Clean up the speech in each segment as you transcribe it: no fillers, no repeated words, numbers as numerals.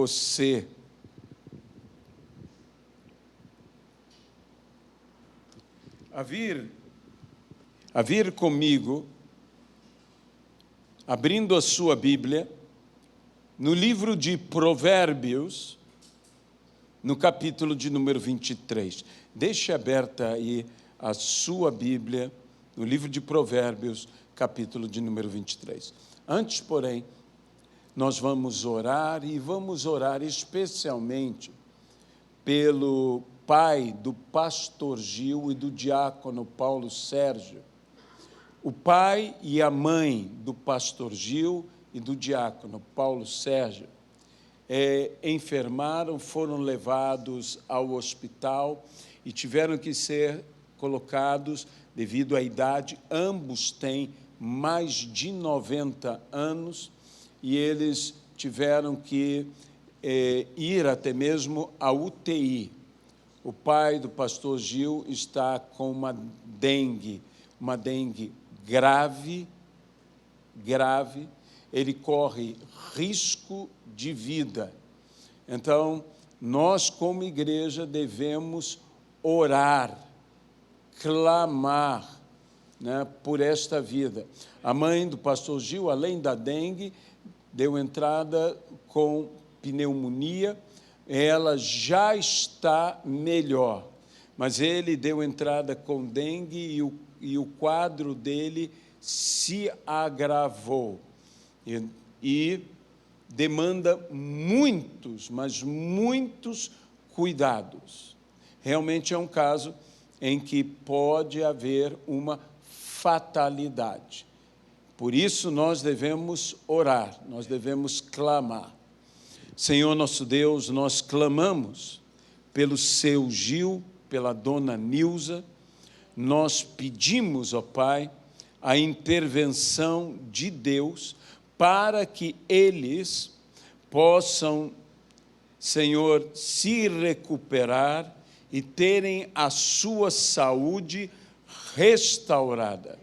você a vir comigo, abrindo a sua Bíblia, no livro de Provérbios, no capítulo de número 23. Deixe aberta aí a sua Bíblia, no livro de Provérbios, capítulo de número 23. Antes, porém, nós vamos orar, e vamos orar especialmente pelo pai do pastor Gil e do diácono Paulo Sérgio. O pai e a mãe do pastor Gil e do diácono Paulo Sérgio enfermaram, foram levados ao hospital e tiveram que ser colocados devido à idade. Ambos têm mais de 90 anos e eles tiveram que ir até mesmo à UTI. O pai do pastor Gil está com uma dengue grave, ele corre risco de vida. Então, nós como igreja devemos orar, clamar, né, por esta vida. A mãe do pastor Gil, além da dengue, deu entrada com pneumonia. Ela já está melhor, mas ele deu entrada com dengue e o quadro dele se agravou e demanda muitos, mas muitos cuidados. Realmente é um caso em que pode haver uma fatalidade. Por isso nós devemos orar, nós devemos clamar. Senhor nosso Deus, nós clamamos pelo seu Gil, pela dona Nilza, nós pedimos, ó Pai, a intervenção de Deus para que eles possam, Senhor, se recuperar e terem a sua saúde restaurada.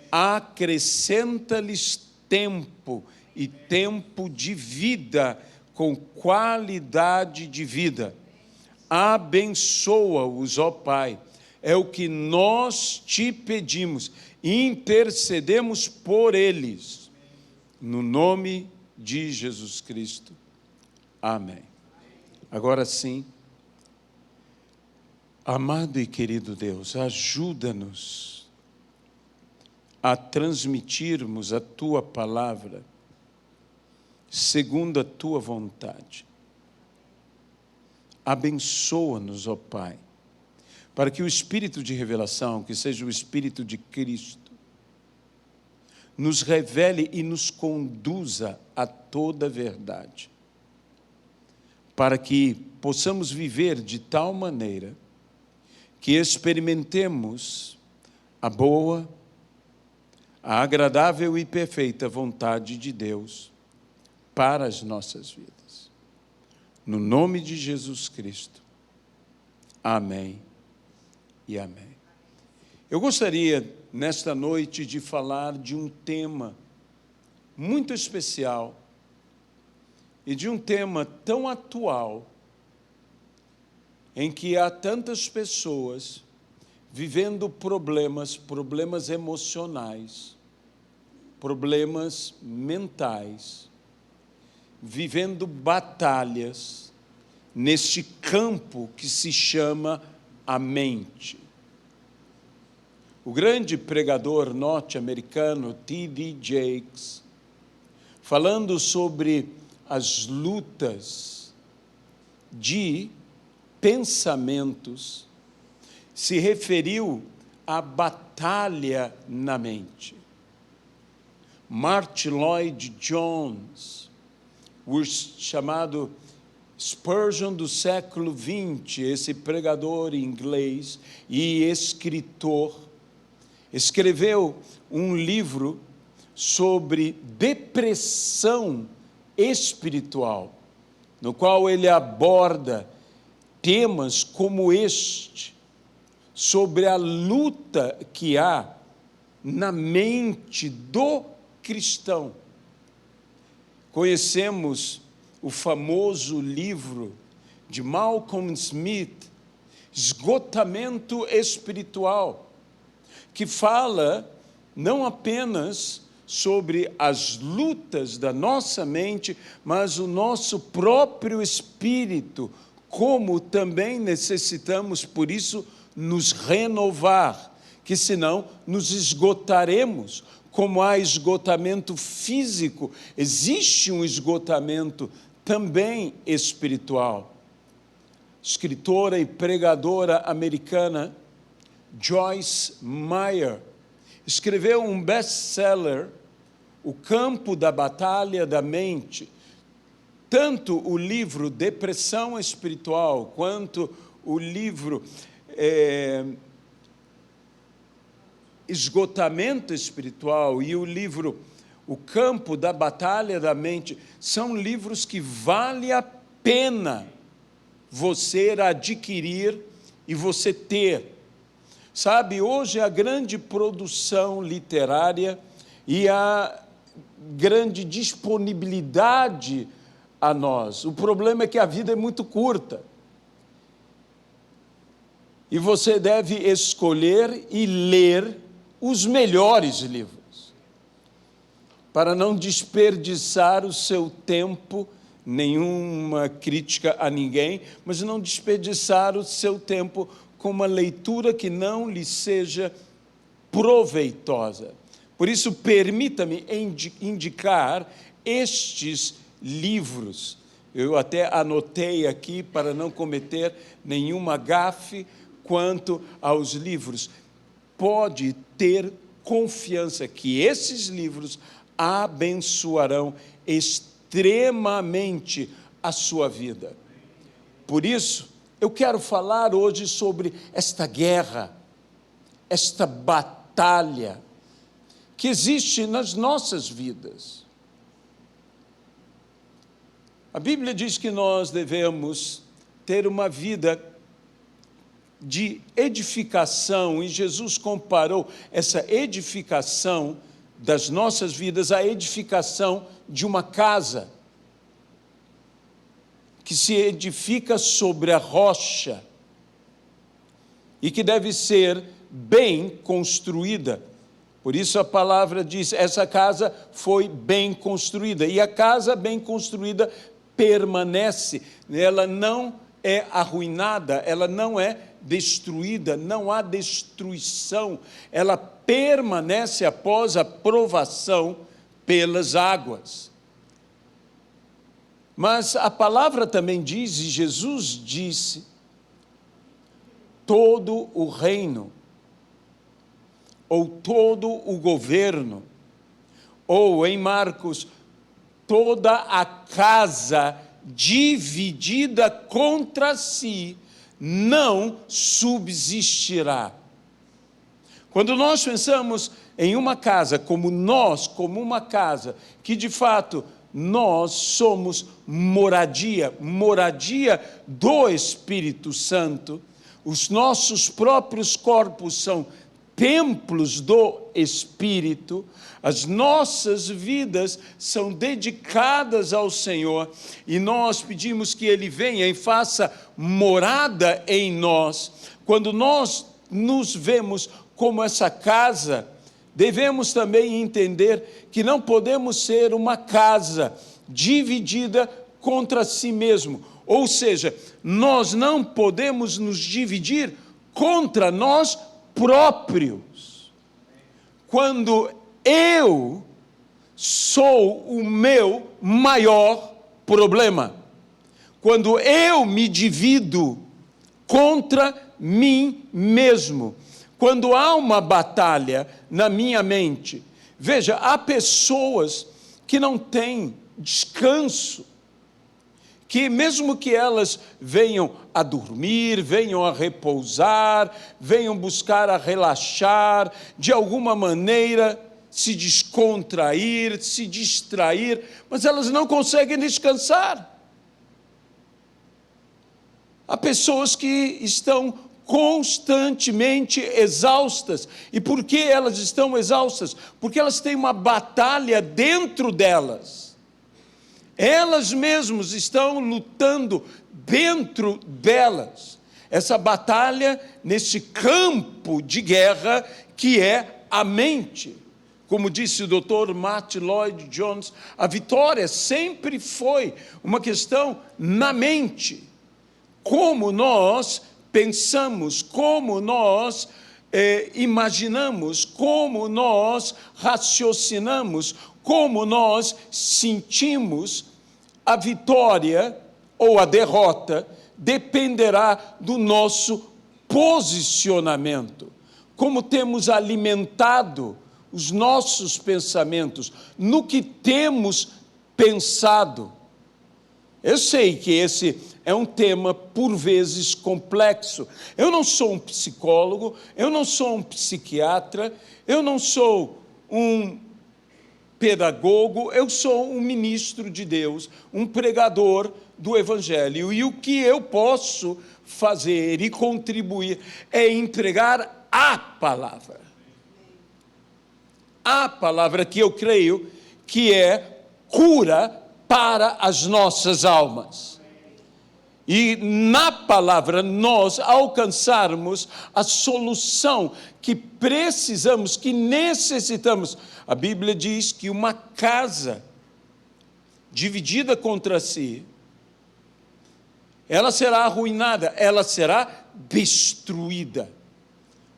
Acrescenta-lhes tempo e tempo de vida, com qualidade de vida. Abençoa-os, ó Pai, é o que nós te pedimos, intercedemos por eles, no nome de Jesus Cristo. Amém. Agora sim, amado e querido Deus, ajuda-nos a transmitirmos a Tua palavra segundo a Tua vontade. Abençoa-nos, ó Pai, para que o Espírito de revelação, que seja o Espírito de Cristo, nos revele e nos conduza a toda a verdade, para que possamos viver de tal maneira que experimentemos a boa, a agradável e perfeita vontade de Deus para as nossas vidas. No nome de Jesus Cristo. Amém e amém. Eu gostaria, nesta noite, de falar de um tema muito especial e de um tema tão atual, em que há tantas pessoas vivendo problemas emocionais, problemas mentais, vivendo batalhas neste campo que se chama a mente. O grande pregador norte-americano T.D. Jakes, falando sobre as lutas de pensamentos, se referiu à batalha na mente. Martyn Lloyd-Jones, o chamado Spurgeon do século XX, esse pregador inglês e escritor, escreveu um livro sobre depressão espiritual, no qual ele aborda temas como este, sobre a luta que há na mente do cristão. Conhecemos o famoso livro de Malcolm Smith, Esgotamento Espiritual, que fala não apenas sobre as lutas da nossa mente, mas o nosso próprio espírito, como também necessitamos, por isso, nos renovar, que senão nos esgotaremos. Como há esgotamento físico, existe um esgotamento também espiritual. Escritora e pregadora americana Joyce Meyer escreveu um best-seller, O Campo da Batalha da Mente. Tanto o livro Depressão Espiritual, quanto o livro Esgotamento Espiritual e o livro O Campo da Batalha da Mente, são livros que vale a pena você adquirir e você ter. Sabe, hoje a grande produção literária e a grande disponibilidade a nós. O problema é que a vida é muito curta. E você deve escolher e ler os melhores livros, para não desperdiçar o seu tempo, nenhuma crítica a ninguém, mas não desperdiçar o seu tempo com uma leitura que não lhe seja proveitosa. Por isso, permita-me indicar estes livros. Eu até anotei aqui para não cometer nenhuma gafe quanto aos livros. Pode ter confiança que esses livros abençoarão extremamente a sua vida. Por isso, eu quero falar hoje sobre esta guerra, esta batalha que existe nas nossas vidas. A Bíblia diz que nós devemos ter uma vida de edificação, e Jesus comparou essa edificação das nossas vidas à edificação de uma casa, que se edifica sobre a rocha e que deve ser bem construída. Por isso a palavra diz, essa casa foi bem construída, e a casa bem construída permanece, ela não é arruinada, ela não é destruída, não há destruição, ela permanece após a provação pelas águas. Mas a palavra também diz, e Jesus disse, todo o reino, ou todo o governo, ou em Marcos, toda a casa dividida contra si, não subsistirá. Quando nós pensamos em uma casa como uma casa, que de fato nós somos moradia do Espírito Santo, os nossos próprios corpos são templos do Espírito, as nossas vidas são dedicadas ao Senhor, e nós pedimos que Ele venha e faça morada em nós. Quando nós nos vemos como essa casa, devemos também entender que não podemos ser uma casa dividida contra si mesmo, ou seja, nós não podemos nos dividir contra nós próprios. Quando eu sou o meu maior problema, quando eu me divido contra mim mesmo, quando há uma batalha na minha mente. Veja, há pessoas que não têm descanso, que mesmo que elas venham a dormir, venham a repousar, venham buscar a relaxar, de alguma maneira se descontrair, se distrair, mas elas não conseguem descansar. Há pessoas que estão constantemente exaustas. E por que elas estão exaustas? Porque elas têm uma batalha dentro delas. Elas mesmas estão lutando dentro delas. Essa batalha nesse campo de guerra que é a mente. Como disse o Dr. Martin Lloyd Jones, a vitória sempre foi uma questão na mente. Como nós pensamos, como nós imaginamos, como nós raciocinamos, como nós sentimos, a vitória ou a derrota dependerá do nosso posicionamento. Como temos alimentado os nossos pensamentos, no que temos pensado. Eu sei que esse é um tema, por vezes, complexo. Eu não sou um psicólogo, eu não sou um psiquiatra, eu não sou um pedagogo, eu sou um ministro de Deus, um pregador do Evangelho. E o que eu posso fazer e contribuir é entregar a palavra. A palavra que eu creio que é cura para as nossas almas. E na palavra nós alcançarmos a solução que precisamos, que necessitamos. A Bíblia diz que uma casa dividida contra si, ela será arruinada, ela será destruída.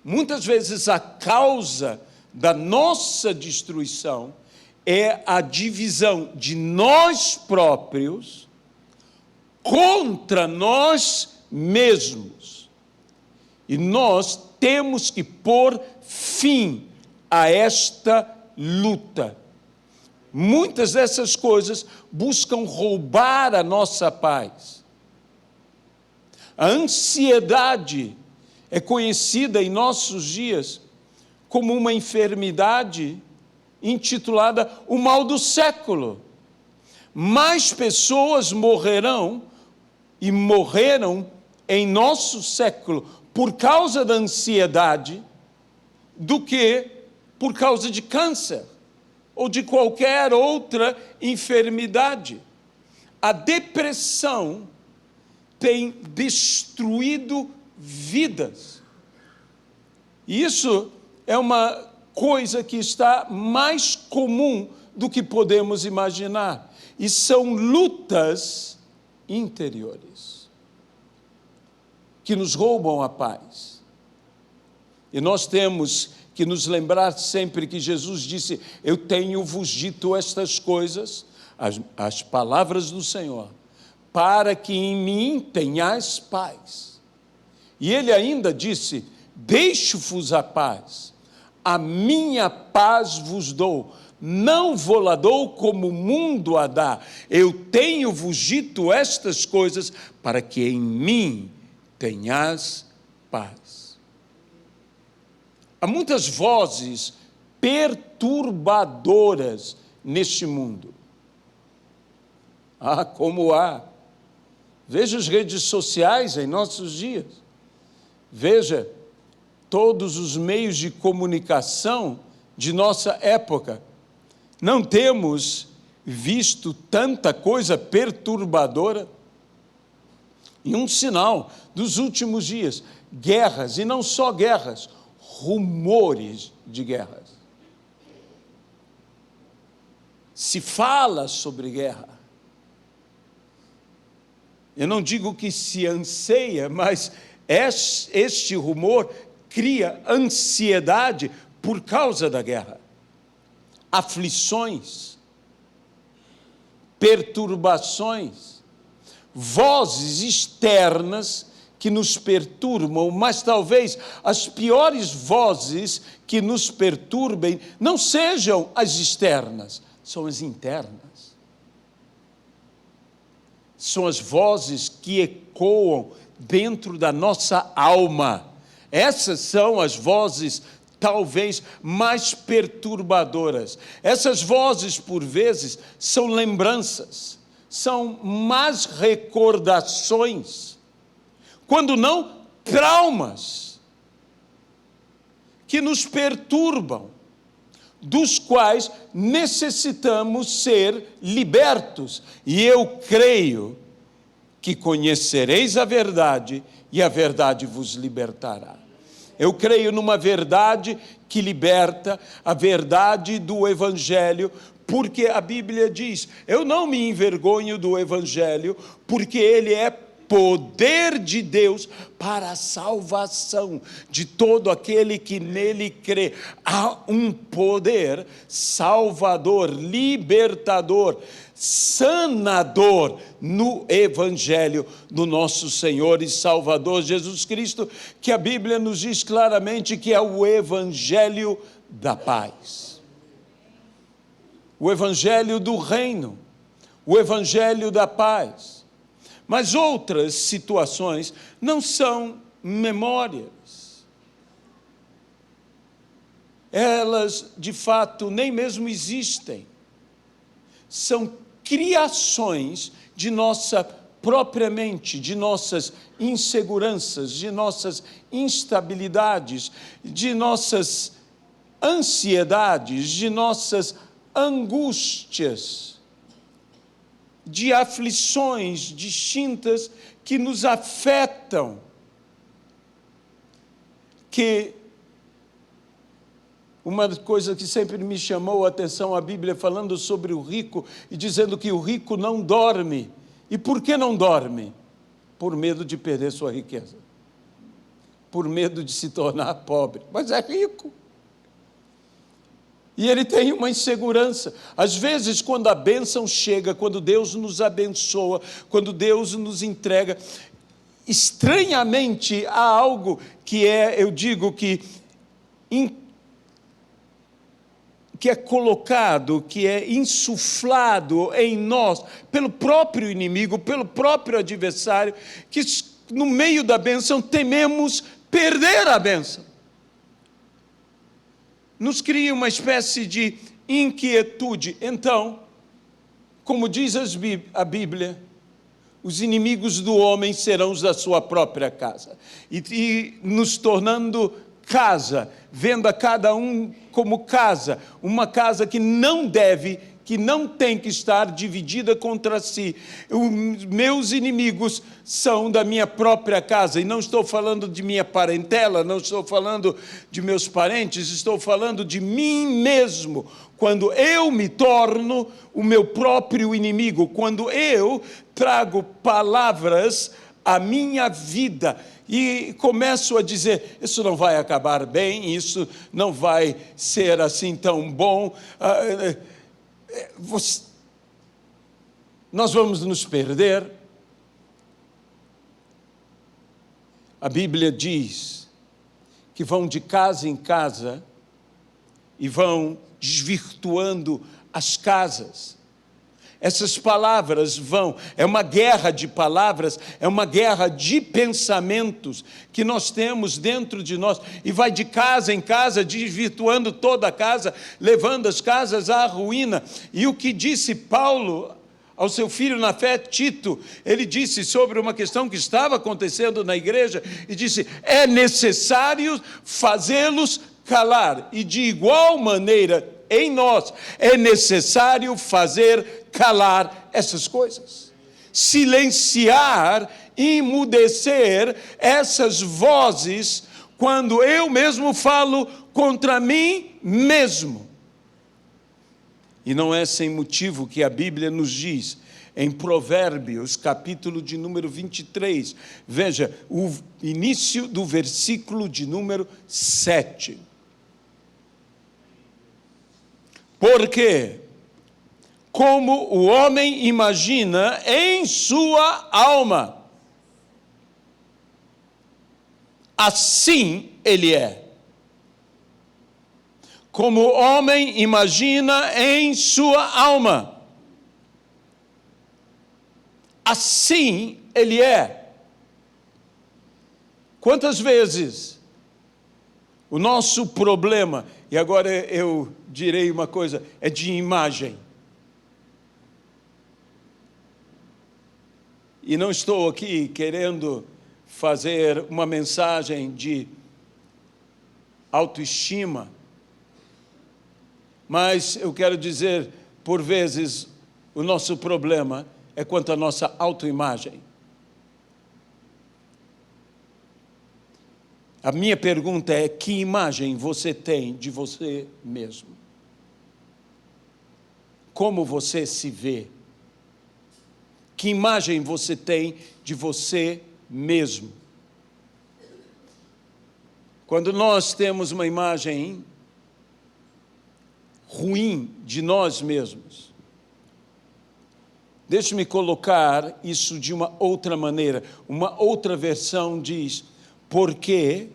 Muitas vezes a causa da nossa destruição é a divisão de nós próprios contra nós mesmos. E nós temos que pôr fim a esta luta. Muitas dessas coisas buscam roubar a nossa paz. A ansiedade é conhecida em nossos dias como uma enfermidade intitulada o mal do século. Mais pessoas morrerão e morreram em nosso século por causa da ansiedade do que por causa de câncer ou de qualquer outra enfermidade. A depressão tem destruído vidas. E isso é uma coisa que está mais comum do que podemos imaginar. E são lutas interiores que nos roubam a paz. E nós temos que nos lembrar sempre que Jesus disse: eu tenho-vos dito estas coisas, as palavras do Senhor, para que em mim tenhais paz. E ele ainda disse: deixo-vos a paz. A minha paz vos dou, não vou-la dou como o mundo a dá. Eu tenho-vos dito estas coisas para que em mim tenhas paz. Há muitas vozes perturbadoras neste mundo. Como há. Veja as redes sociais em nossos dias. Veja todos os meios de comunicação de nossa época. Não temos visto tanta coisa perturbadora. E um sinal dos últimos dias, guerras, e não só guerras, rumores de guerras. Se fala sobre guerra. Eu não digo que se anseia, mas este rumor cria ansiedade por causa da guerra, aflições, perturbações, vozes externas que nos perturbam, mas talvez as piores vozes que nos perturbem não sejam as externas, são as internas. São as vozes que ecoam dentro da nossa alma. Essas são as vozes talvez mais perturbadoras. Essas vozes, por vezes, são lembranças, são más recordações, quando não, traumas, que nos perturbam, dos quais necessitamos ser libertos. E eu creio que conhecereis a verdade e a verdade vos libertará. Eu creio numa verdade que liberta, a verdade do Evangelho, porque a Bíblia diz, eu não me envergonho do Evangelho, porque ele é poder de Deus para a salvação de todo aquele que nele crê. Há um poder salvador, libertador, sanador no Evangelho do nosso Senhor e Salvador Jesus Cristo, que a Bíblia nos diz claramente que é o Evangelho da paz. O Evangelho do reino, o Evangelho da paz. Mas outras situações não são memórias. Elas, de fato, nem mesmo existem. São criações de nossa própria mente, de nossas inseguranças, de nossas instabilidades, de nossas ansiedades, de nossas angústias, de aflições distintas que nos afetam, que uma coisa que sempre me chamou a atenção, a Bíblia falando sobre o rico e dizendo que o rico não dorme. E por que não dorme? Por medo de perder sua riqueza, por medo de se tornar pobre, mas é rico. E ele tem uma insegurança. Às vezes, quando a bênção chega, quando Deus nos abençoa, quando Deus nos entrega, estranhamente há algo que eu digo que é colocado, que é insuflado em nós, pelo próprio inimigo, pelo próprio adversário, que no meio da bênção tememos perder a bênção. Nos cria uma espécie de inquietude. Então, como diz a Bíblia, os inimigos do homem serão os da sua própria casa. E nos tornando casa, vendo a cada um como casa, uma casa que não tem que estar dividida contra si. Os meus inimigos são da minha própria casa, e não estou falando de minha parentela, não estou falando de meus parentes, estou falando de mim mesmo, quando eu me torno o meu próprio inimigo, quando eu trago palavras à minha vida, e começo a dizer, isso não vai acabar bem, isso não vai ser assim tão bom, nós vamos nos perder. A Bíblia diz que vão de casa em casa e vão desvirtuando as casas. Essas palavras é uma guerra de palavras, é uma guerra de pensamentos que nós temos dentro de nós, e vai de casa em casa, desvirtuando toda a casa, levando as casas à ruína. E o que disse Paulo ao seu filho na fé, Tito, ele disse sobre uma questão que estava acontecendo na igreja, e disse, é necessário fazê-los calar, e de igual maneira, em nós, é necessário fazer calar essas coisas, silenciar, emudecer essas vozes, quando eu mesmo falo contra mim mesmo. E não é sem motivo que a Bíblia nos diz, em Provérbios, capítulo de número 23, veja, o início do versículo de número 7. Porque, como o homem imagina em sua alma, assim ele é. Como o homem imagina em sua alma, assim ele é. Quantas vezes o nosso problema, e agora eu direi uma coisa, é de imagem. E não estou aqui querendo fazer uma mensagem de autoestima, Mas eu quero dizer, por vezes, o nosso problema é quanto à nossa autoimagem. A minha pergunta é: que imagem você tem de você mesmo? Como você se vê? Que imagem você tem de você mesmo? Quando nós temos uma imagem ruim de nós mesmos, deixe-me colocar isso de uma outra maneira. Uma outra versão diz: porque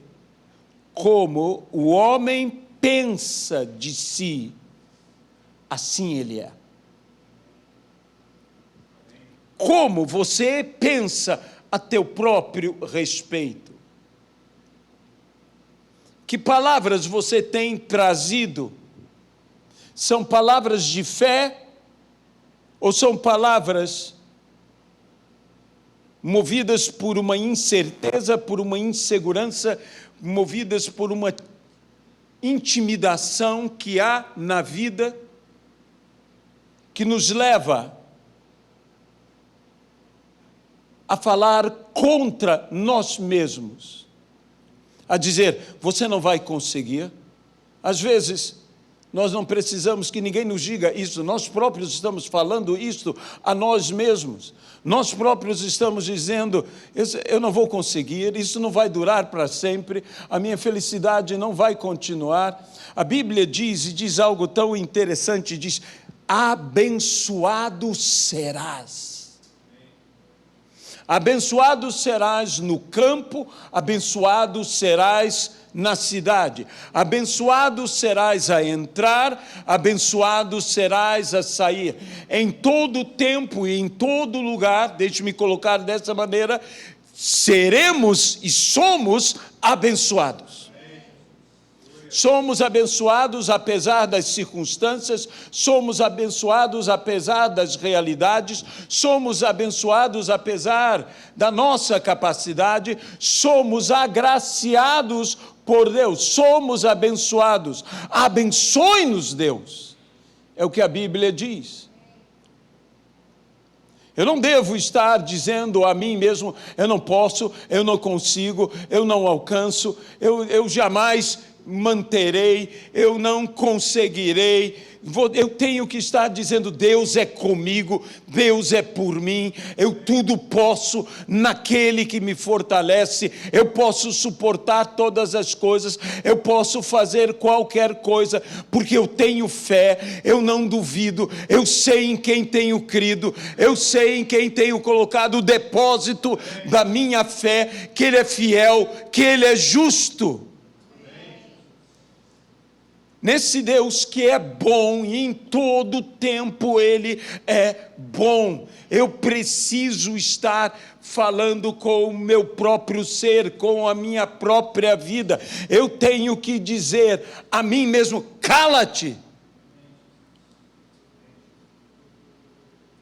como o homem pensa de si, assim ele é. Como você pensa a teu próprio respeito? Que palavras você tem trazido? São palavras de fé ou são palavras movidas por uma incerteza, por uma insegurança, movidas por uma intimidação que há na vida, que nos leva a falar contra nós mesmos, a dizer: você não vai conseguir. Às vezes, nós não precisamos que ninguém nos diga isso, nós próprios estamos falando isso a nós mesmos. Nós próprios estamos dizendo: eu não vou conseguir, isso não vai durar para sempre, a minha felicidade não vai continuar. A Bíblia diz, e diz algo tão interessante, diz: abençoado serás. Abençoado serás no campo, abençoado serás na cidade, abençoado serás a entrar, abençoado serás a sair. Em todo tempo e em todo lugar, deixe-me colocar dessa maneira, seremos e somos abençoados. Somos abençoados apesar das circunstâncias, somos abençoados apesar das realidades, somos abençoados apesar da nossa capacidade, somos agraciados por Deus, somos abençoados. Abençoe-nos, Deus, é o que a Bíblia diz. Eu não devo estar dizendo a mim mesmo: eu não posso, eu não consigo, eu não alcanço, eu jamais manterei, eu não conseguirei. Eu tenho que estar dizendo: Deus é comigo, Deus é por mim, eu tudo posso naquele que me fortalece, eu posso suportar todas as coisas, eu posso fazer qualquer coisa, porque eu tenho fé, eu não duvido, eu sei em quem tenho crido, eu sei em quem tenho colocado o depósito da minha fé, que Ele é fiel, que Ele é justo. Nesse Deus que é bom e em todo tempo Ele é bom. Eu preciso estar falando com o meu próprio ser, com a minha própria vida. Eu tenho que dizer a mim mesmo: cala-te.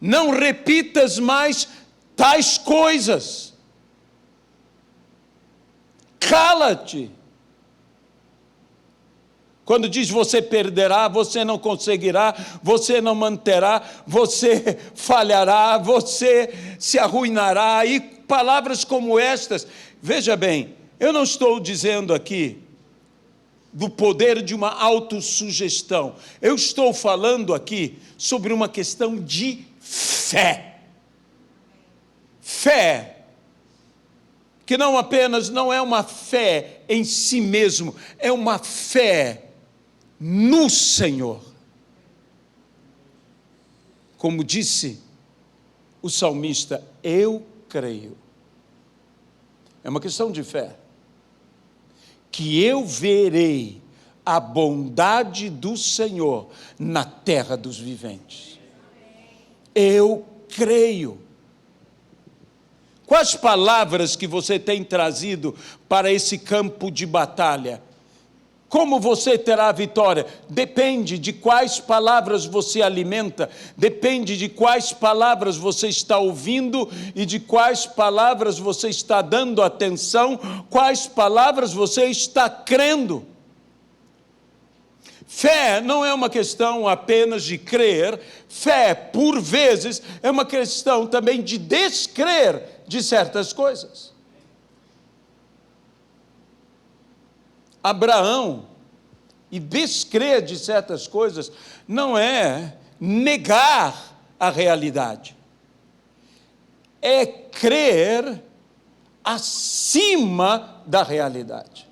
Não repitas mais tais coisas. Cala-te. Quando diz você perderá, você não conseguirá, você não manterá, você falhará, você se arruinará, e palavras como estas. Veja bem, eu não estou dizendo aqui do poder de uma autossugestão, eu estou falando aqui sobre uma questão de fé. Fé, que não apenas não é uma fé em si mesmo, é uma fé no Senhor. Como disse o salmista: eu creio. É uma questão de fé. Que eu verei a bondade do Senhor na terra dos viventes. Eu creio. Quais palavras que você tem trazido para esse campo de batalha? Como você terá a vitória? Depende de quais palavras você alimenta, depende de quais palavras você está ouvindo e de quais palavras você está dando atenção, quais palavras você está crendo. Fé não é uma questão apenas de crer, fé, por vezes, é uma questão também de descrer de certas coisas. Abraão, e descrer de certas coisas, não é negar a realidade, é crer acima da realidade.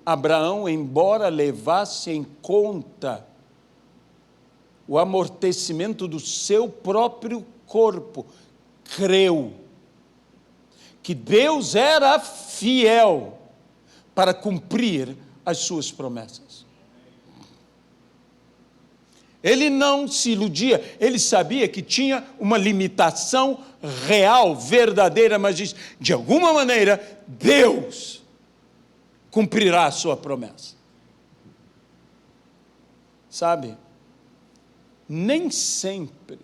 Abraão, embora levasse em conta o amortecimento do seu próprio corpo, creu que Deus era fiel para cumprir as suas promessas. Ele não se iludia, ele sabia que tinha uma limitação real, verdadeira, mas diz, de alguma maneira, Deus cumprirá a sua promessa. Sabe, nem sempre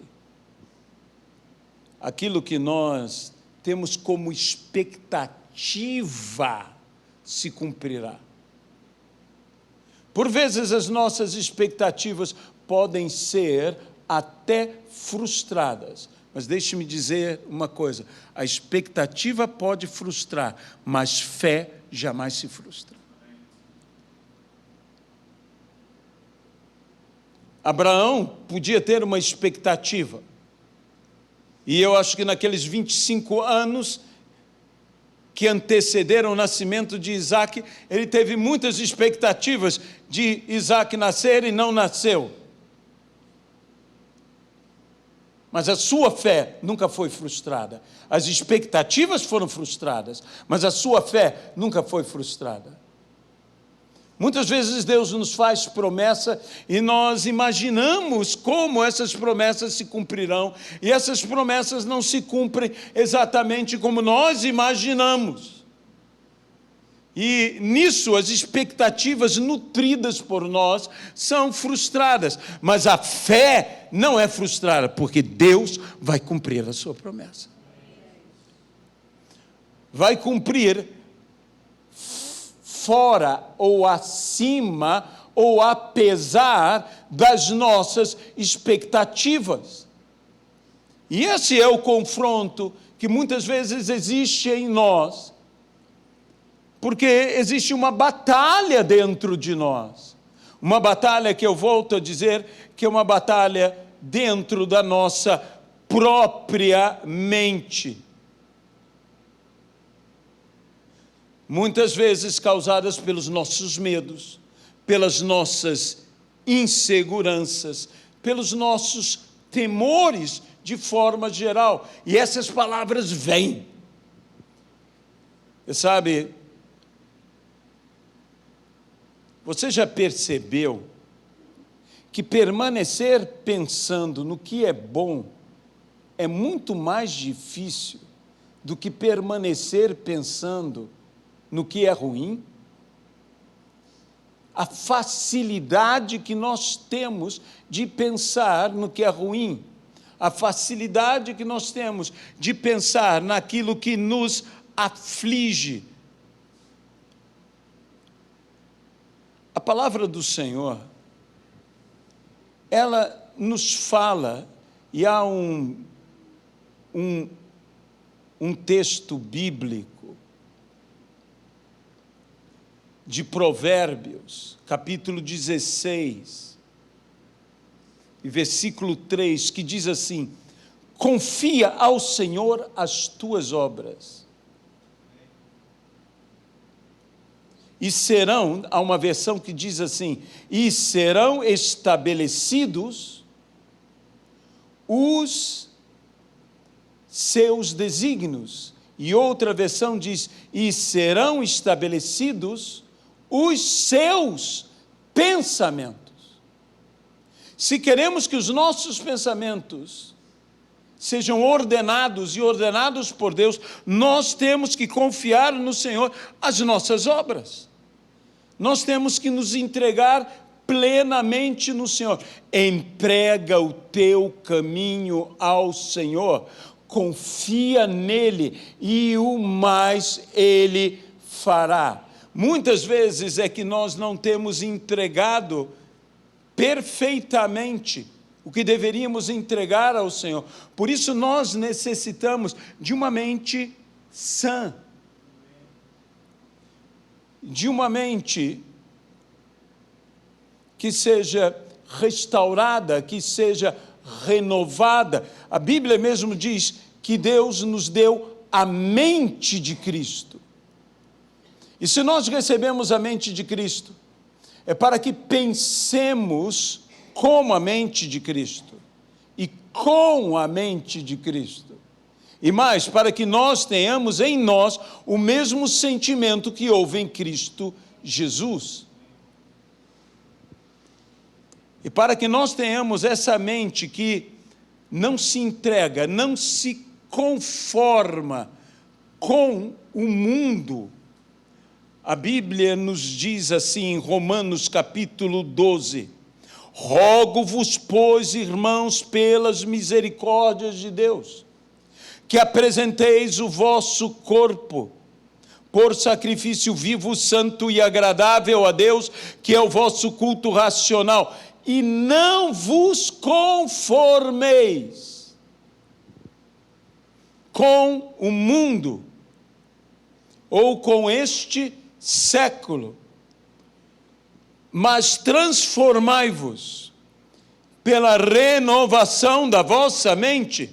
aquilo que nós temos como expectativa se cumprirá. Por vezes as nossas expectativas podem ser até frustradas. Mas deixe-me dizer uma coisa, a expectativa pode frustrar, mas fé jamais se frustra. Abraão podia ter uma expectativa, e eu acho que naqueles 25 anos que antecederam o nascimento de Isaac, ele teve muitas expectativas de Isaac nascer e não nasceu. Mas a sua fé nunca foi frustrada. As expectativas foram frustradas, mas a sua fé nunca foi frustrada. Muitas vezes Deus nos faz promessa e nós imaginamos como essas promessas se cumprirão, e essas promessas não se cumprem exatamente como nós imaginamos. E nisso as expectativas nutridas por nós são frustradas, mas a fé não é frustrada, porque Deus vai cumprir a sua promessa. Vai cumprir fora ou acima ou apesar das nossas expectativas. E esse é o confronto que muitas vezes existe em nós, porque existe uma batalha dentro de nós, uma batalha que eu volto a dizer que é uma batalha dentro da nossa própria mente. Muitas vezes causadas pelos nossos medos, pelas nossas inseguranças, pelos nossos temores de forma geral. E essas palavras vêm. Você sabe, você já percebeu que permanecer pensando no que é bom é muito mais difícil do que permanecer pensando no que é ruim? A facilidade que nós temos de pensar no que é ruim, a facilidade que nós temos de pensar naquilo que nos aflige. A palavra do Senhor, ela nos fala, e há um texto bíblico de Provérbios, capítulo 16, e versículo 3, que diz assim: confia ao Senhor as tuas obras, e serão, há uma versão que diz assim, e serão estabelecidos os seus desígnios. E outra versão diz, e serão estabelecidos os seus pensamentos. Se queremos que os nossos pensamentos sejam ordenados e ordenados por Deus, nós temos que confiar no Senhor as nossas obras. Nós temos que nos entregar plenamente no Senhor. Emprega o teu caminho ao Senhor, confia nele e o mais ele fará. Muitas vezes é que nós não temos entregado perfeitamente o que deveríamos entregar ao Senhor. Por isso nós necessitamos de uma mente sã, de uma mente que seja restaurada, que seja renovada. A Bíblia mesmo diz que Deus nos deu a mente de Cristo. E se nós recebemos a mente de Cristo, é para que pensemos como a mente de Cristo e com a mente de Cristo. E mais, para que nós tenhamos em nós o mesmo sentimento que houve em Cristo Jesus. E para que nós tenhamos essa mente que não se entrega, não se conforma com o mundo. A Bíblia nos diz assim em Romanos capítulo 12: rogo-vos, pois, irmãos, pelas misericórdias de Deus, que apresenteis o vosso corpo por sacrifício vivo, santo e agradável a Deus, que é o vosso culto racional, e não vos conformeis com o mundo ou com este século, mas transformai-vos pela renovação da vossa mente,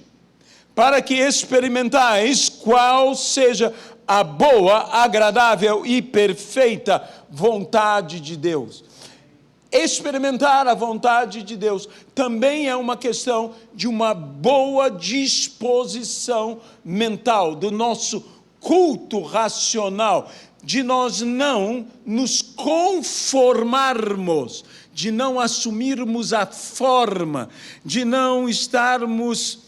para que experimentais qual seja a boa, agradável e perfeita vontade de Deus. Experimentar a vontade de Deus também é uma questão de uma boa disposição mental, do nosso culto racional, de nós não nos conformarmos, de não assumirmos a forma, de não estarmos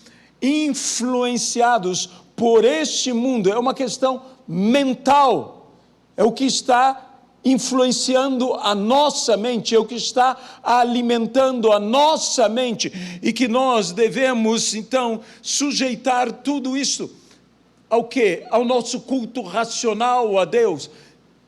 influenciados por este mundo. É uma questão mental, é o que está influenciando a nossa mente, é o que está alimentando a nossa mente, e que nós devemos, então, sujeitar tudo isso ao quê? Ao nosso culto racional a Deus,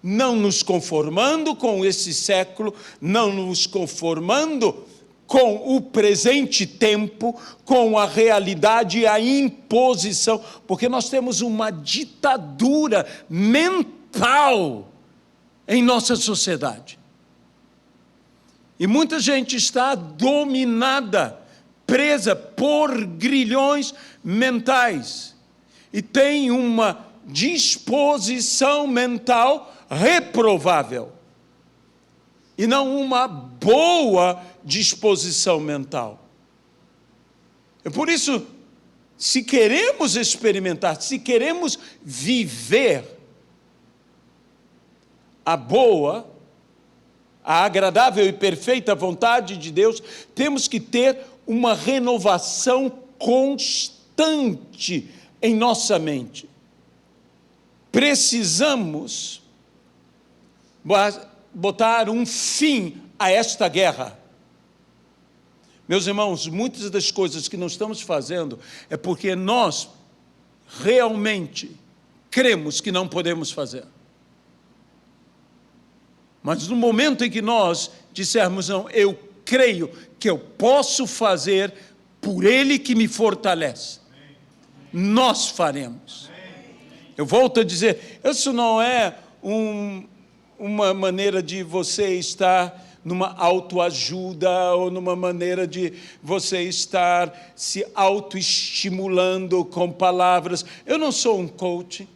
não nos conformando com esse século, não nos conformando com o presente tempo, com a realidade e a imposição, porque nós temos uma ditadura mental em nossa sociedade. E muita gente está dominada, presa por grilhões mentais, e tem uma disposição mental reprovável, e não uma boa disposição mental. É por isso, se queremos experimentar, se queremos viver a boa, a agradável e perfeita vontade de Deus, temos que ter uma renovação constante em nossa mente. Precisamos botar um fim a esta guerra. Meus irmãos, muitas das coisas que nós estamos fazendo é porque nós realmente cremos que não podemos fazer. Mas no momento em que nós dissermos, não, eu creio que eu posso fazer por Ele que me fortalece, nós faremos. Eu volto a dizer, isso não é uma maneira de você estar numa autoajuda, ou numa maneira de você estar se autoestimulando com palavras. Eu não sou um coach,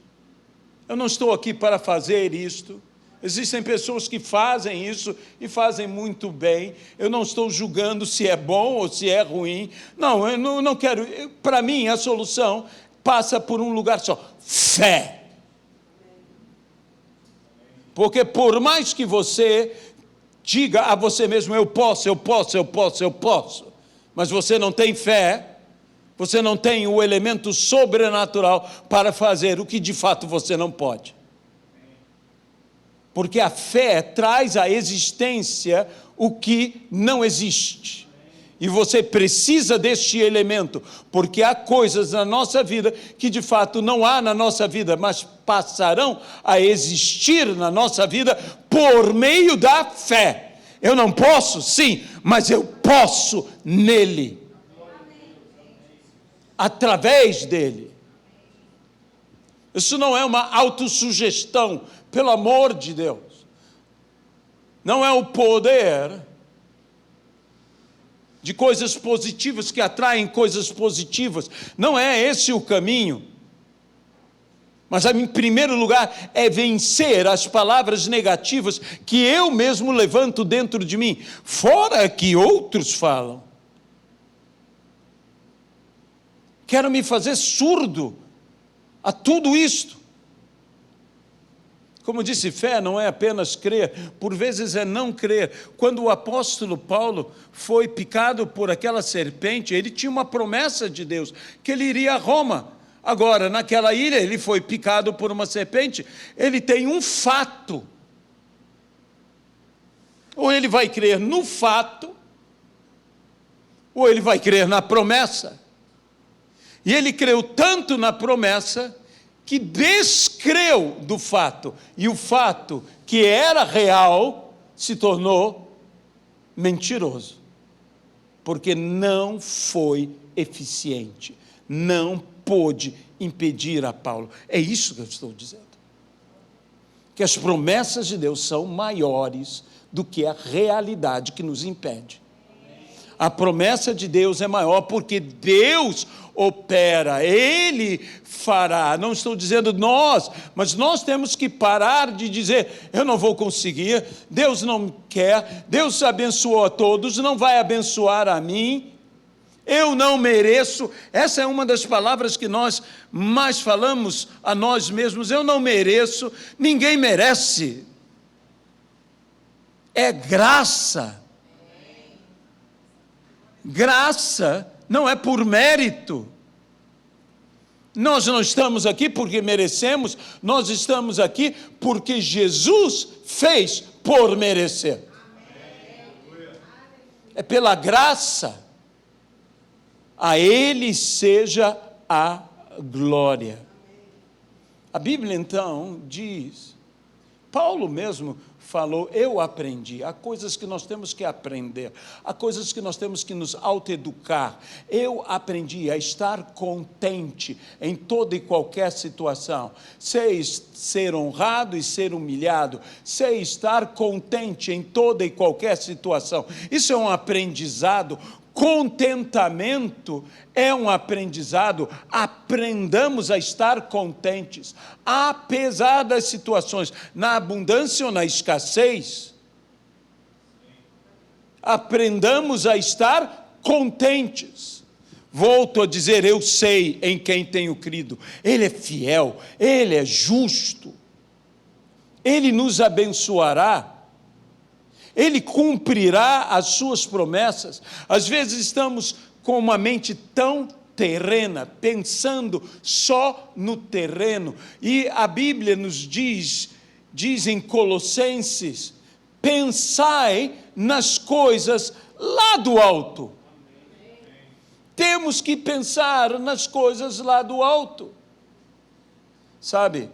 eu não estou aqui para fazer isto. Existem pessoas que fazem isso e fazem muito bem. Eu não estou julgando se é bom ou se é ruim. Não, eu não quero. Para mim, a solução passa por um lugar só: fé. Porque por mais que você diga a você mesmo, eu posso, mas você não tem fé, você não tem o elemento sobrenatural para fazer o que de fato você não pode. Porque a fé traz à existência o que não existe. E você precisa deste elemento, porque há coisas na nossa vida que de fato não há na nossa vida, mas passarão a existir na nossa vida por meio da fé. Eu não posso, sim, mas eu posso nele, através dele. Isso não é uma autossugestão, pelo amor de Deus. Não é o poder de coisas positivas que atraem coisas positivas. Não é esse o caminho. Mas, em primeiro lugar, é vencer as palavras negativas que eu mesmo levanto dentro de mim, fora que outros falam. Quero me fazer surdo a tudo isto. Como disse, fé não é apenas crer, por vezes é não crer. Quando o apóstolo Paulo foi picado por aquela serpente, ele tinha uma promessa de Deus, que ele iria a Roma. Agora, naquela ilha, ele foi picado por uma serpente, ele tem um fato. Ou ele vai crer no fato, ou ele vai crer na promessa. E ele creu tanto na promessa, que descreu do fato, e o fato que era real se tornou mentiroso, porque não foi eficiente, não pôde impedir a Paulo. É isso que eu estou dizendo, que as promessas de Deus são maiores do que a realidade que nos impede. A promessa de Deus é maior porque Deus opera, Ele fará. Não estou dizendo nós, mas nós temos que parar de dizer, eu não vou conseguir, Deus não quer, Deus abençoou a todos, não vai abençoar a mim, eu não mereço. Essa é uma das palavras que nós mais falamos a nós mesmos, eu não mereço, ninguém merece. É graça. Graça não é por mérito. Nós não estamos aqui porque merecemos, nós estamos aqui porque Jesus fez por merecer. É pela graça. A Ele seja a glória. A Bíblia então diz, Paulo mesmo falou, eu aprendi. Há coisas que nós temos que aprender, há coisas que nós temos que nos autoeducar. Eu aprendi a estar contente em toda e qualquer situação. Sei ser honrado e ser humilhado. Sei estar contente em toda e qualquer situação. Isso é um aprendizado. Contentamento é um aprendizado. Aprendamos a estar contentes, apesar das situações, na abundância ou na escassez. Aprendamos a estar contentes. Volto a dizer, eu sei em quem tenho crido. Ele é fiel, Ele é justo. Ele nos abençoará. Ele cumprirá as suas promessas. Às vezes estamos com uma mente tão terrena, pensando só no terreno. E a Bíblia nos diz em Colossenses, pensai nas coisas lá do alto. Temos que pensar nas coisas lá do alto. Sabe?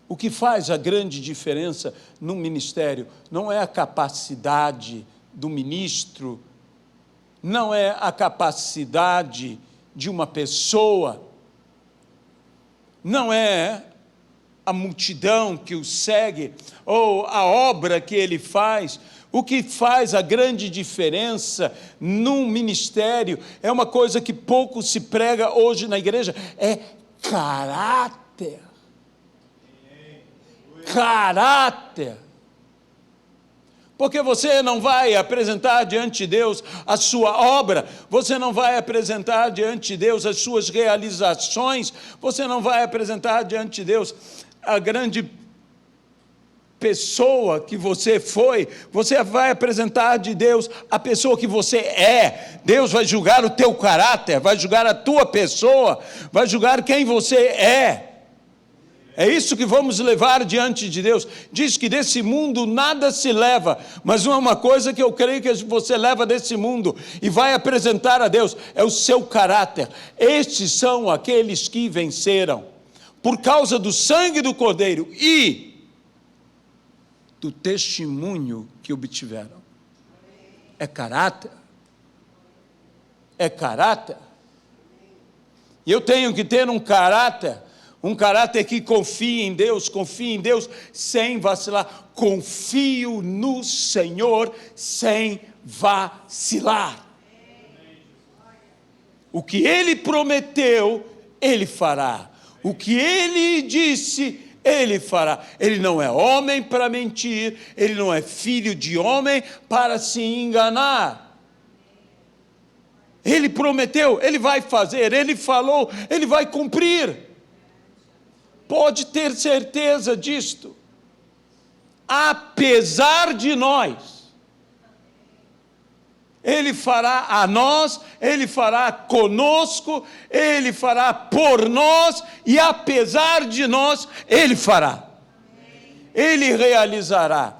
O que faz a grande diferença no ministério não é a capacidade do ministro, não é a capacidade de uma pessoa, não é a multidão que o segue, ou a obra que ele faz. O que faz a grande diferença no ministério é uma coisa que pouco se prega hoje na igreja, é caráter. Caráter. Porque você não vai apresentar diante de Deus a sua obra, você não vai apresentar diante de Deus as suas realizações, você não vai apresentar diante de Deus a grande pessoa que você foi, você vai apresentar de Deus a pessoa que você é. Deus vai julgar o teu caráter, vai julgar a tua pessoa, vai julgar quem você é. É isso que vamos levar diante de Deus. Diz que desse mundo nada se leva, mas uma coisa que eu creio que você leva desse mundo e vai apresentar a Deus é o seu caráter. Estes são aqueles que venceram por causa do sangue do Cordeiro e do testemunho que obtiveram. É caráter. É caráter. E eu tenho que ter um caráter que confie em Deus sem vacilar. Confio no Senhor sem vacilar. O que Ele prometeu, Ele fará. O que Ele disse, Ele fará. Ele não é homem para mentir, Ele não é filho de homem para se enganar. Ele prometeu, Ele vai fazer, Ele falou, Ele vai cumprir. Pode ter certeza disto. Apesar de nós, Ele fará a nós, Ele fará conosco, Ele fará por nós, e apesar de nós, Ele fará. Ele realizará.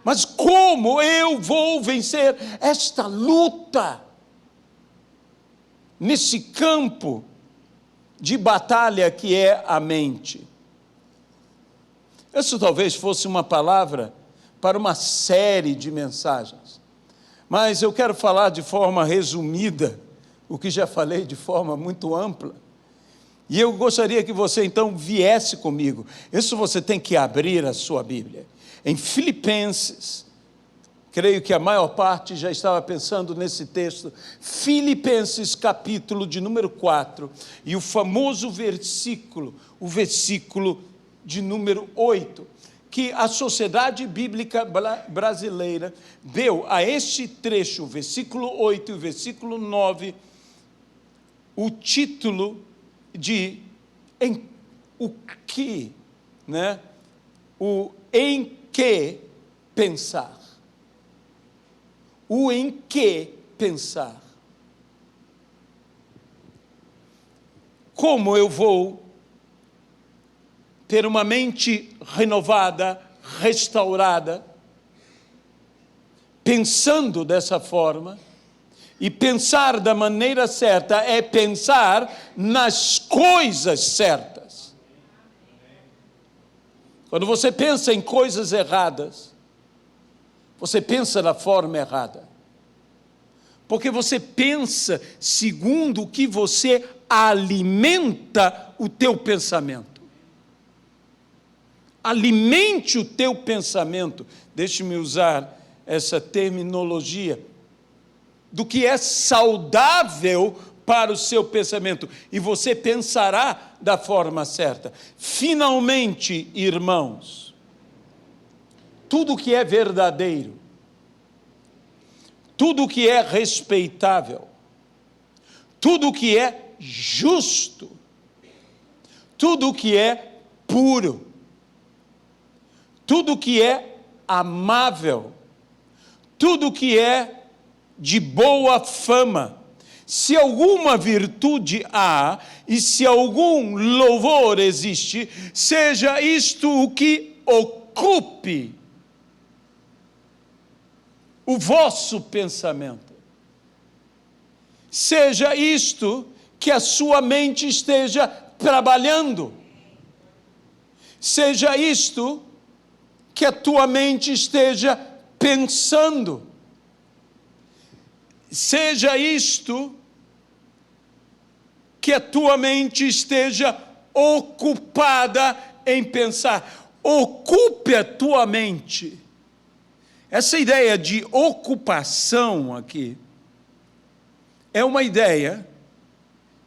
Mas como eu vou vencer esta luta? Nesse campo de batalha que é a mente. Isso talvez fosse uma palavra para uma série de mensagens, mas eu quero falar de forma resumida o que já falei de forma muito ampla, e eu gostaria que você então viesse comigo. Isso você tem que abrir a sua Bíblia, em Filipenses. Creio que a maior parte já estava pensando nesse texto. Filipenses, capítulo de número 4, e o famoso versículo, o versículo de número 8, que a Sociedade Bíblica Brasileira deu a este trecho, o versículo 8 e o versículo 9, o título de o que, né? O em que pensar. O em que pensar. Como eu vou ter uma mente renovada, restaurada, pensando dessa forma? E pensar da maneira certa é pensar nas coisas certas. Quando você pensa em coisas erradas, você pensa da forma errada. Porque você pensa segundo o que você alimenta o teu pensamento. Alimente o teu pensamento. Deixe-me usar essa terminologia do que é saudável para o seu pensamento. E você pensará da forma certa. Finalmente, irmãos, tudo que é verdadeiro, tudo que é respeitável, tudo que é justo, tudo que é puro, tudo que é amável, tudo que é de boa fama, se alguma virtude há e se algum louvor existe, seja isto o que ocupe o vosso pensamento. Seja isto que a sua mente esteja trabalhando. Seja isto que a tua mente esteja pensando. Seja isto que a tua mente esteja ocupada em pensar. Ocupe a tua mente. Essa ideia de ocupação aqui é uma ideia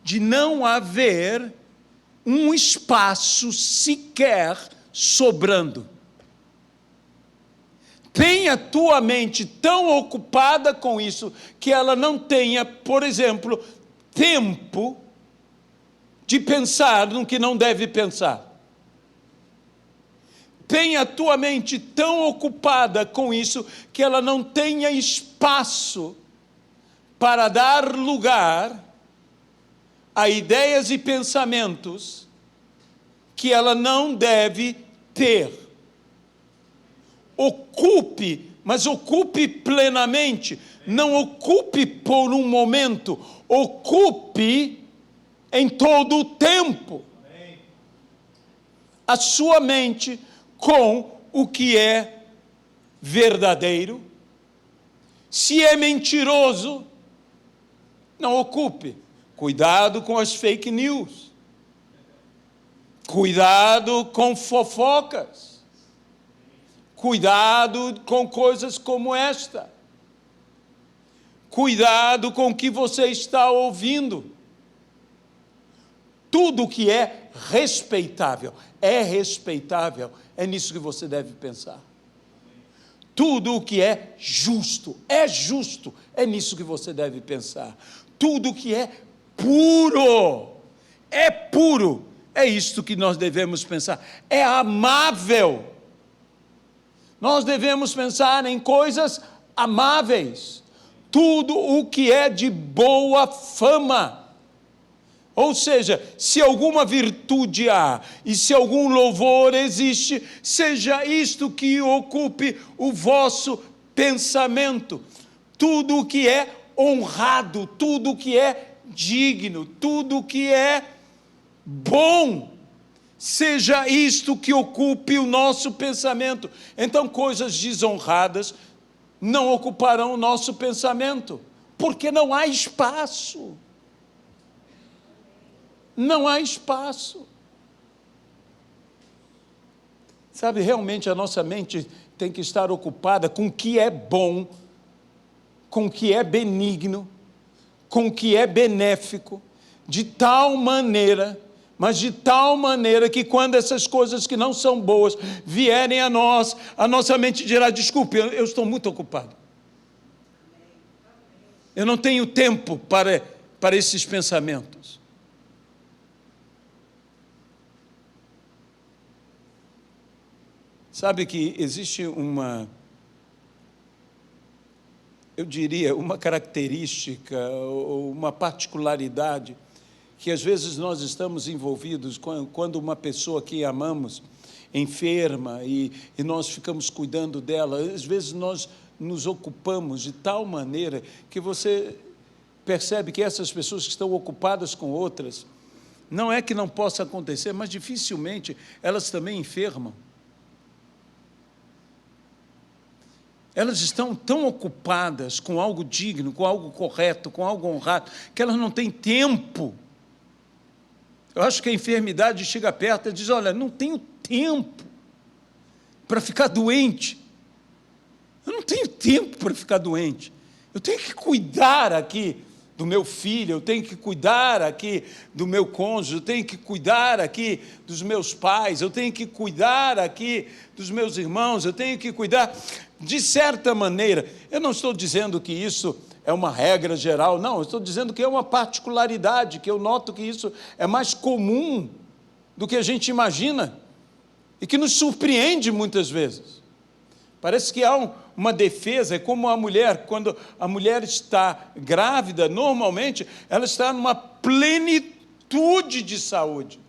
de não haver um espaço sequer sobrando. Tenha a tua mente tão ocupada com isso que ela não tenha, por exemplo, tempo de pensar no que não deve pensar. Tenha a tua mente tão ocupada com isso que ela não tenha espaço para dar lugar a ideias e pensamentos que ela não deve ter. Ocupe, mas ocupe plenamente. Não ocupe por um momento, ocupe em todo o tempo. A sua mente com o que é verdadeiro. Se é mentiroso, não ocupe. Cuidado com as fake news. Cuidado com fofocas. Cuidado com coisas como esta. Cuidado com o que você está ouvindo. Tudo que é respeitável, é nisso que você deve pensar. Tudo o que é justo, é nisso que você deve pensar. Tudo que é puro, é isto que nós devemos pensar. É amável. Nós devemos pensar em coisas amáveis. Tudo o que é de boa fama. Ou seja, se alguma virtude há e se algum louvor existe, seja isto que ocupe o vosso pensamento. Tudo o que é honrado, tudo o que é digno, tudo o que é bom, seja isto que ocupe o nosso pensamento. Então, coisas desonradas não ocuparão o nosso pensamento, porque não há espaço. Não há espaço. Sabe, realmente a nossa mente tem que estar ocupada com o que é bom, com o que é benigno, com o que é benéfico, de tal maneira, mas de tal maneira que quando essas coisas que não são boas vierem a nós, a nossa mente dirá: desculpe, eu estou muito ocupado. Eu não tenho tempo para esses pensamentos. Sabe que existe eu diria, uma característica ou uma particularidade que às vezes nós estamos envolvidos quando uma pessoa que amamos enferma e nós ficamos cuidando dela. Às vezes nós nos ocupamos de tal maneira que você percebe que essas pessoas que estão ocupadas com outras, não é que não possa acontecer, mas dificilmente elas também enfermam. Elas estão tão ocupadas com algo digno, com algo correto, com algo honrado, que elas não têm tempo. Eu acho que a enfermidade chega perto e diz: olha, não tenho tempo para ficar doente. Eu não tenho tempo para ficar doente. Eu tenho que cuidar aqui do meu filho, eu tenho que cuidar aqui do meu cônjuge, eu tenho que cuidar aqui dos meus pais, eu tenho que cuidar aqui dos meus irmãos, eu tenho que cuidar. De certa maneira, eu não estou dizendo que isso é uma regra geral, não, eu estou dizendo que é uma particularidade, que eu noto que isso é mais comum do que a gente imagina e que nos surpreende muitas vezes. Parece que há uma defesa, é como a mulher, quando a mulher está grávida, normalmente ela está numa plenitude de saúde,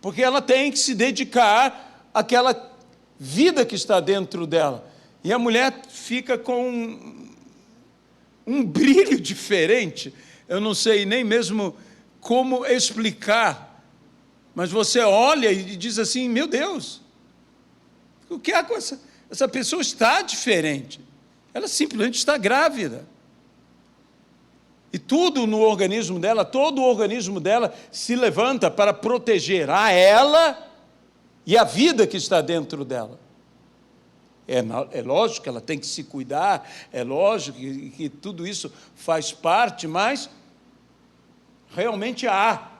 porque ela tem que se dedicar àquela vida que está dentro dela, e a mulher fica com um brilho diferente, eu não sei nem mesmo como explicar, mas você olha e diz assim: meu Deus, o que é com essa pessoa? Está diferente, ela simplesmente está grávida, e tudo no organismo dela, todo o organismo dela se levanta para proteger a ela e a vida que está dentro dela. É lógico que ela tem que se cuidar, é lógico que tudo isso faz parte, mas realmente há.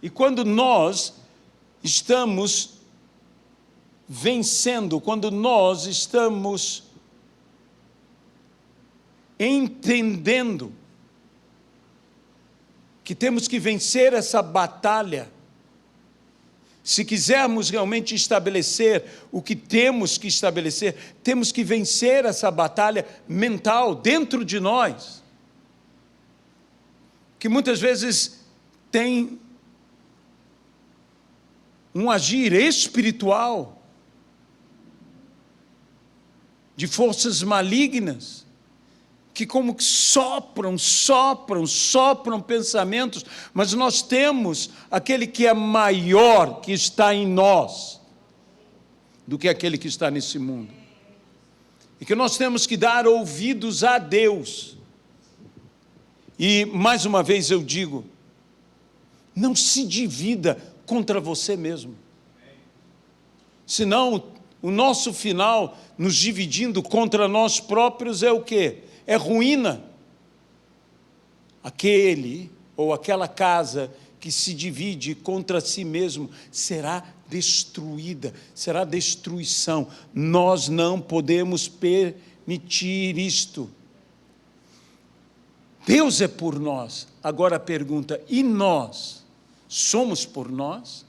E quando nós estamos vencendo, quando nós estamos entendendo que temos que vencer essa batalha, se quisermos realmente estabelecer o que temos que estabelecer, temos que vencer essa batalha mental dentro de nós, que muitas vezes tem um agir espiritual de forças malignas, que como que sopram pensamentos, mas nós temos aquele que é maior, que está em nós, do que aquele que está nesse mundo. E que nós temos que dar ouvidos a Deus. E, mais uma vez eu digo, não se divida contra você mesmo. Senão, o nosso final, nos dividindo contra nós próprios, é o quê? É ruína. Aquele ou aquela casa que se divide contra si mesmo será destruída, será destruição. Nós não podemos permitir isto. Deus é por nós. Agora a pergunta, e nós? Somos por nós?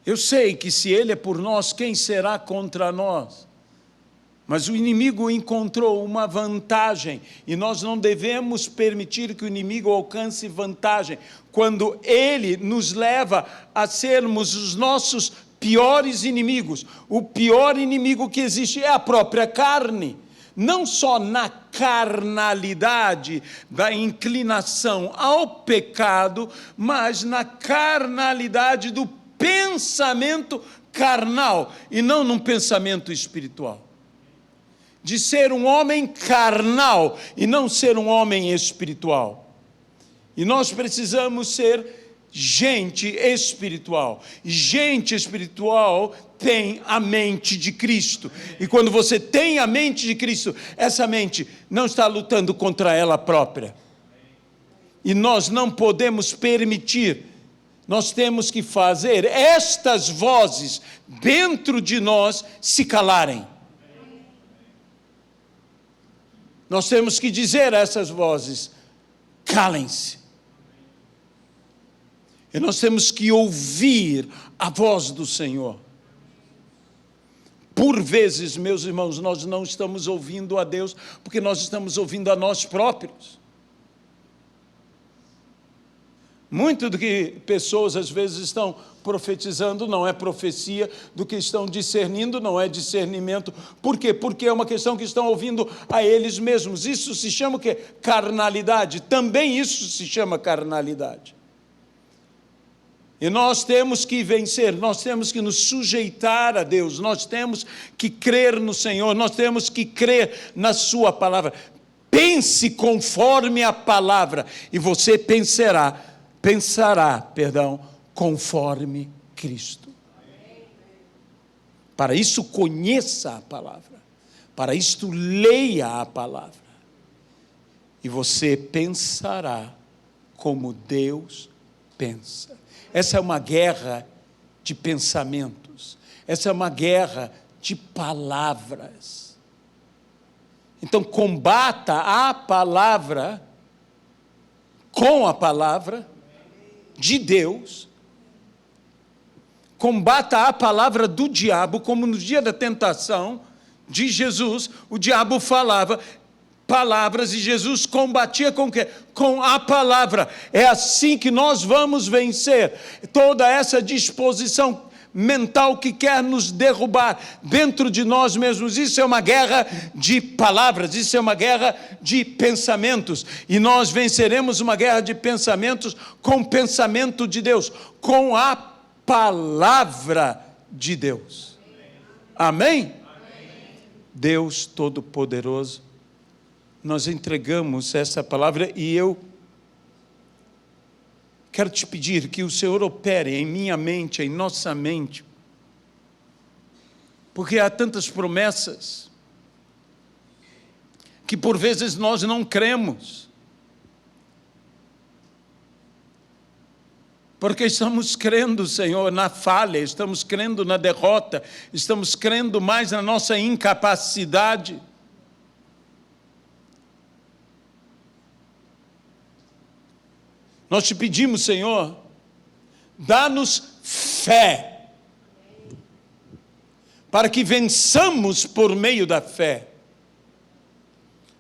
Eu sei que se Ele é por nós, quem será contra nós? Mas o inimigo encontrou uma vantagem, e nós não devemos permitir que o inimigo alcance vantagem, quando ele nos leva a sermos os nossos piores inimigos. O pior inimigo que existe é a própria carne. Não só na carnalidade da inclinação ao pecado, mas na carnalidade do pensamento carnal, e não num pensamento espiritual. De ser um homem carnal e não ser um homem espiritual. E nós precisamos ser gente espiritual. Gente espiritual tem a mente de Cristo. E quando você tem a mente de Cristo, essa mente não está lutando contra ela própria. E nós não podemos permitir. Nós temos que fazer estas vozes dentro de nós se calarem. Nós temos que dizer a essas vozes, calem-se. E nós temos que ouvir a voz do Senhor. Por vezes, meus irmãos, nós não estamos ouvindo a Deus, porque nós estamos ouvindo a nós próprios. Muito do que pessoas às vezes estão profetizando não é profecia, do que estão discernindo não é discernimento. Por quê? Porque é uma questão que estão ouvindo a eles mesmos. Isso se chama o quê? Carnalidade. Também isso se chama carnalidade. E nós temos que vencer, nós temos que nos sujeitar a Deus, nós temos que crer no Senhor, nós temos que crer na sua palavra. Pense conforme a palavra e você pensará, conforme Cristo. Para isso conheça a palavra, para isto leia a palavra, e você pensará como Deus pensa. Essa é uma guerra de pensamentos, essa é uma guerra de palavras. Então combata a palavra com a palavra de Deus, combata a palavra do diabo, como no dia da tentação de Jesus, o diabo falava palavras e Jesus combatia com o quê? Com a palavra. É assim que nós vamos vencer toda essa disposição mental que quer nos derrubar dentro de nós mesmos. Isso é uma guerra de palavras, isso é uma guerra de pensamentos, e nós venceremos uma guerra de pensamentos com o pensamento de Deus, com a palavra de Deus. Amém? Deus Todo-Poderoso, nós entregamos essa palavra, e eu quero te pedir que o Senhor opere em minha mente, em nossa mente, porque há tantas promessas que por vezes nós não cremos, porque estamos crendo, Senhor, na falha, estamos crendo na derrota, estamos crendo mais na nossa incapacidade. Nós te pedimos, Senhor, dá-nos fé, para que vençamos por meio da fé,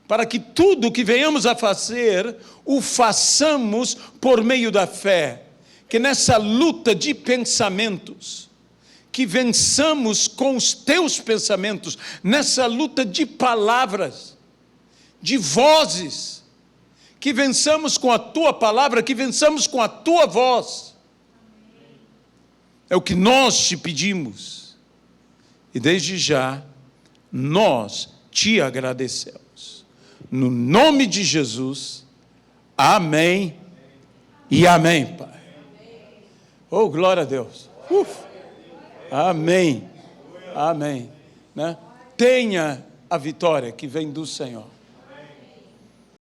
para que tudo o que venhamos a fazer, o façamos por meio da fé. que nessa luta de pensamentos, que vençamos com os teus pensamentos, nessa luta de palavras, de vozes, que vençamos com a tua palavra, que vençamos com a tua voz. É o que nós te pedimos. E desde já, nós te agradecemos. No nome de Jesus, amém e amém, Pai. Oh, glória a Deus. Amém. Amém. Né? Tenha a vitória que vem do Senhor.